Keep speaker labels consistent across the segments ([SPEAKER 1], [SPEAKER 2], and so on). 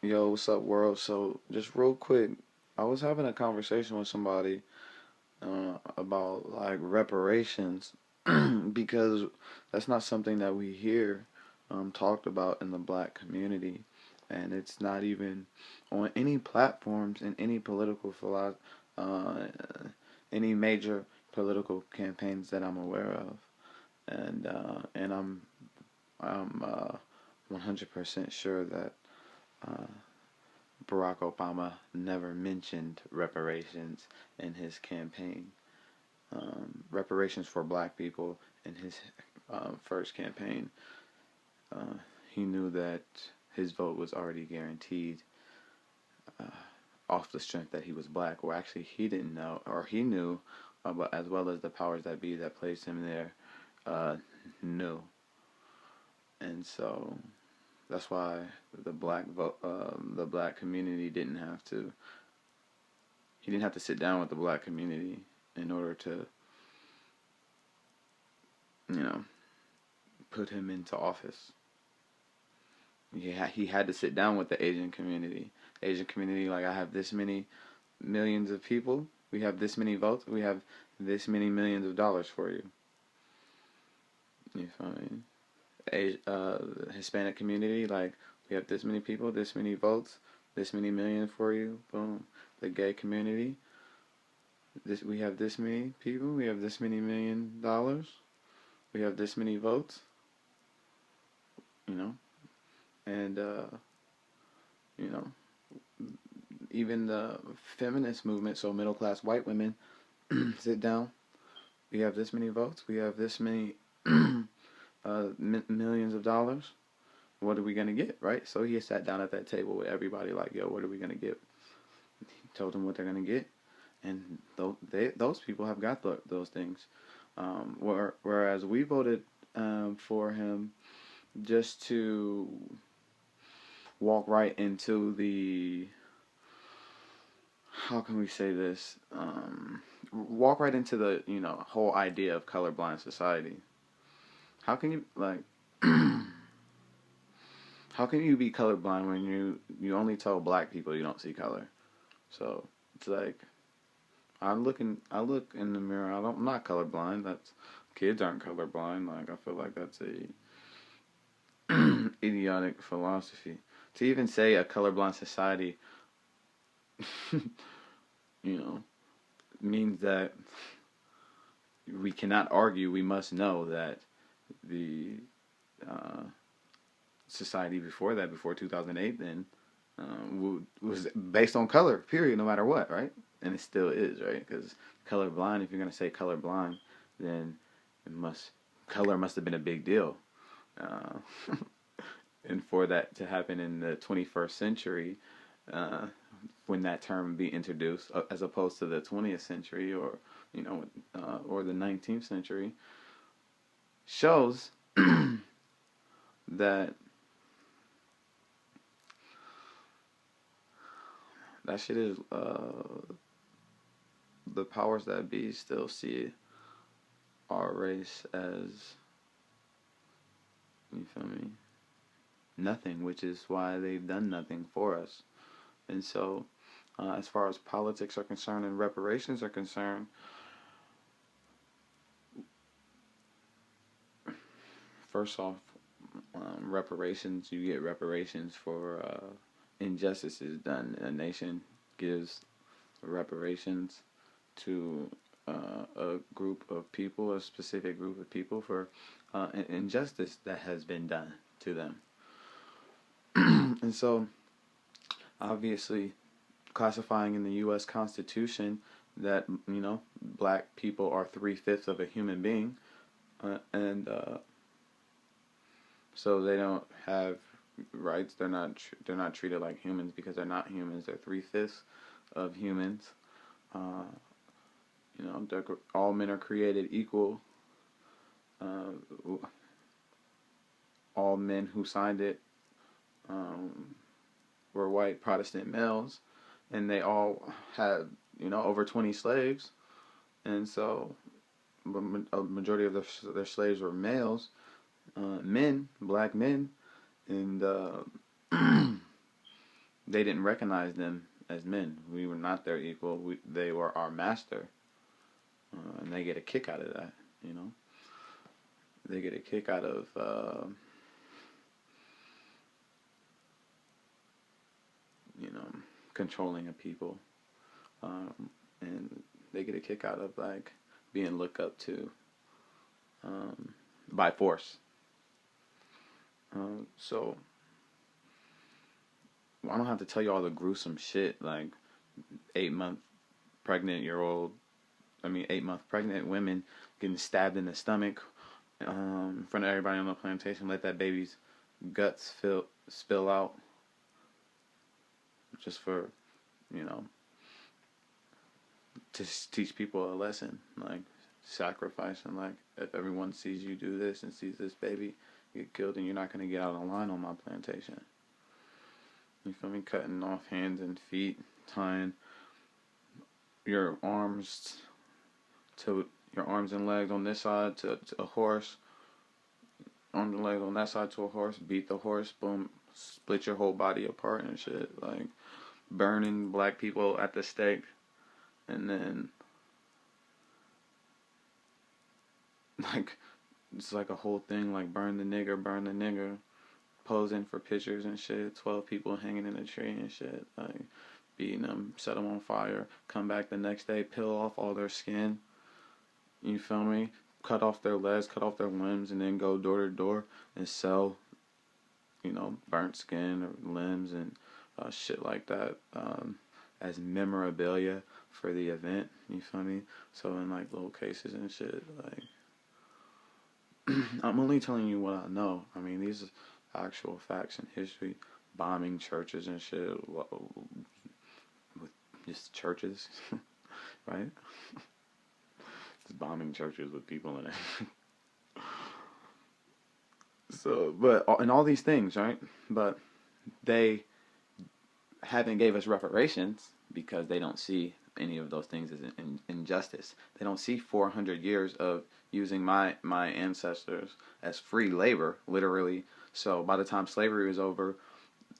[SPEAKER 1] Yo, what's up, world? So, just real quick, I was having a conversation with somebody about like reparations because that's not something that we hear talked about in the black community, and it's not even on any platforms in any political uh, any major political campaigns that I'm aware of, and I'm 100% sure that. Uh, Barack Obama never mentioned reparations in his campaign. Reparations for black people in his first campaign. Uh, he knew that his vote was already guaranteed uh, off the strength that he was black. Well, actually, he didn't know, or he knew, but as well as the powers that be that placed him there uh, knew. And so that's why the black community didn't have to he didn't have to sit down with the black community in order to, you know, put him into office. He had to sit down with the Asian community. Asian community, like, I have this many millions of people. We have this many votes. We have this many millions of dollars for you. You feel me? Hispanic community, like, we have this many people, this many votes, this many million for you. Boom. The gay community, we have this many people. We have this many $1 million. We have this many votes. You know, and you know, even the feminist movement. So middle class white women sit down. We have this many votes. We have this many millions of dollars. What are we gonna get, right? So he sat down at that table with everybody, like, yo, what are we gonna get? He told them what they're gonna get, and those people have got those things. Whereas we voted for him just to walk right into the, how can we say this, walk right into the, whole idea of colorblind society. How can you, like, how can you be colorblind when you only tell black people you don't see color? So it's like, I look in the mirror. I'm not colorblind. That's Kids aren't colorblind. Like, I feel like that's a idiotic philosophy. To even say a colorblind society, you know, means that we cannot argue. We must know that the uh, society before that, before 2008, then was based on color. Period. No matter what, right? And it still is, right? Because colorblind. If you're gonna say colorblind, then color must have been a big deal. Uh, and for that to happen in the 21st century, uh, when that term be introduced, as opposed to the 20th century, or or the 19th century, shows that that shit is the powers that be still see our race as, you feel me, nothing, which is why they've done nothing for us. And so, as far as politics are concerned and reparations are concerned, first off, reparations, you get reparations for injustices done. A nation gives reparations to a group of people, a specific group of people, for an injustice that has been done to them. And so, obviously, classifying in the U.S. Constitution that, black people are 3/5 of a human being, and so they don't have rights. They're not treated like humans because they're not humans. They're 3/5 of humans. Uh, all men are created equal. Uh, all men who signed it were white Protestant males, and they all had over 20 slaves, and so a majority of their slaves were males, men, black men, and they didn't recognize them as men. We were not their equal. They were our master, and they get a kick out of that. You know, they get a kick out of controlling a people, and they get a kick out of like being looked up to by force. So I don't have to tell you all the gruesome shit like 8 month pregnant year old. 8 month pregnant women getting stabbed in the stomach in front of everybody on the plantation. Let that baby's guts spill out just for, to teach people a lesson, like sacrifice, and like if everyone sees you do this and sees this baby get killed, and you're not gonna get out of line on my plantation. You feel me? Cutting off hands and feet, tying your arms and legs on this side to a horse, arms and legs on that side to a horse, beat the horse, boom, split your whole body apart and shit, like burning black people at the stake, and then like it's like a whole thing, like burn the nigger, posing for pictures and shit, 12 people hanging in a tree and shit, like beating them, set them on fire, come back the next day, peel off all their skin, you feel me, cut off their legs, cut off their limbs, and then go door to door and sell, burnt skin or limbs and shit like that as memorabilia for the event, you feel me? So in like little cases and shit, like I'm only telling you what I know. I mean, these are actual facts in history. Bombing churches and shit with just churches, right? Just bombing churches with people in it. So, but in all these things, right? But they haven't gave us reparations because they don't see any of those things as injustice. They don't see 400 years of using my ancestors as free labor, literally. So by the time slavery was over,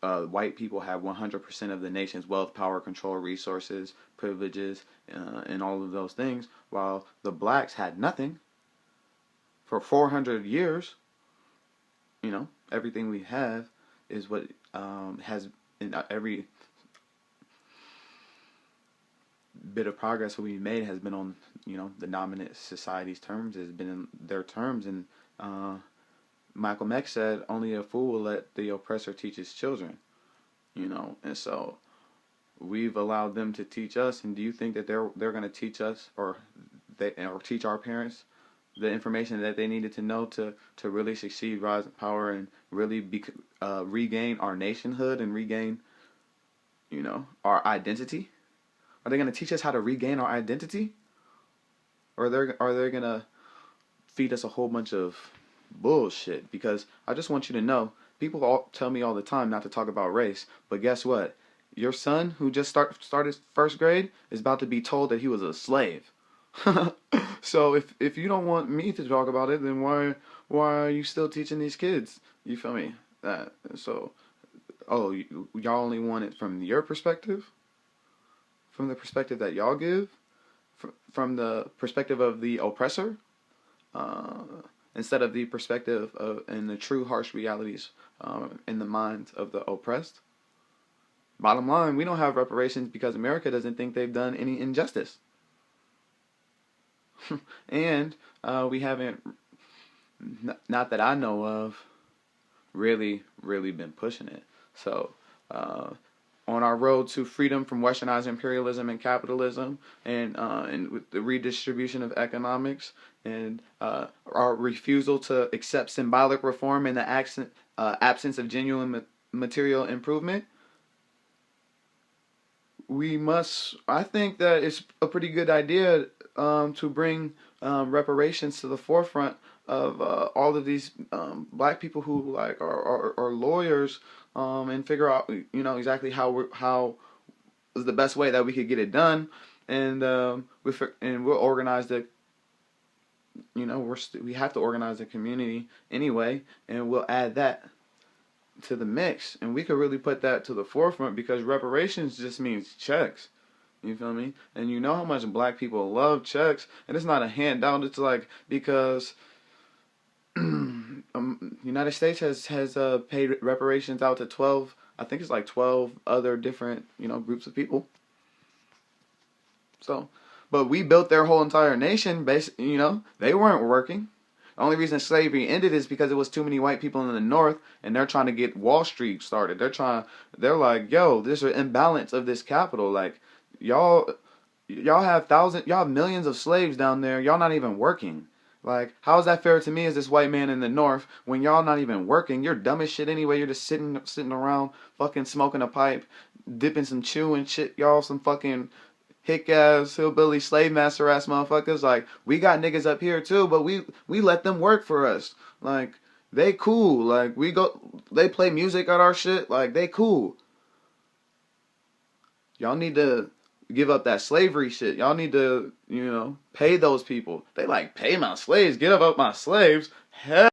[SPEAKER 1] white people had 100% of the nation's wealth, power, control, resources, privileges, and all of those things, while the blacks had nothing for 400 years. Everything we have is what has in every bit of progress that we made has been on, the dominant society's terms, has been in their terms. And Malcolm X said, only a fool will let the oppressor teach his children, and so we've allowed them to teach us. And do you think that they're going to teach us or teach our parents the information that they needed to know to really succeed, rise in power, and really regain our nationhood and regain, our identity? Are they going to teach us how to regain our identity? Or are they going to feed us a whole bunch of bullshit? Because I just want you to know, people all tell me all the time not to talk about race, but guess what? Your son who just started first grade is about to be told that he was a slave. So if you don't want me to talk about it, then why are you still teaching these kids? You feel me? So y'all only want it from your perspective, from the perspective that y'all give, from the perspective of the oppressor, instead of the perspective of and the true harsh realities in the minds of the oppressed. Bottom line, we don't have reparations because America doesn't think they've done any injustice. And we haven't, not that I know of, really been pushing it. So on our road to freedom from westernized imperialism and capitalism, and with the redistribution of economics, and our refusal to accept symbolic reform in the absence of genuine material improvement, I think that it's a pretty good idea to bring reparations to the forefront of all of these black people who are lawyers, and figure out exactly how is the best way that we could get it done, and we'll organize the we have to organize the community anyway, and we'll add that to the mix, and we could really put that to the forefront because reparations just means checks. You feel me? And you know how much black people love checks, and it's not a handout. It's like because United States has paid reparations out to 12. I think it's like 12 other different groups of people. So, but we built their whole entire nation. They weren't working. The only reason slavery ended is because it was too many white people in the North, and they're trying to get Wall Street started. They're like, yo, there's an imbalance of this capital. Like, y'all have millions of slaves down there. Y'all not even working. Like, how is that fair to me as this white man in the North when y'all not even working? You're dumb as shit anyway. You're just sitting around, fucking smoking a pipe, dipping some chew and shit. Y'all some fucking hick ass, hillbilly, slave master ass motherfuckers. Like, we got niggas up here too, but we let them work for us. Like, they cool. Like, they play music at our shit. Like, they cool. Y'all need to give up that slavery shit. Y'all need to, pay those people. They like, pay my slaves, get up my slaves. Hell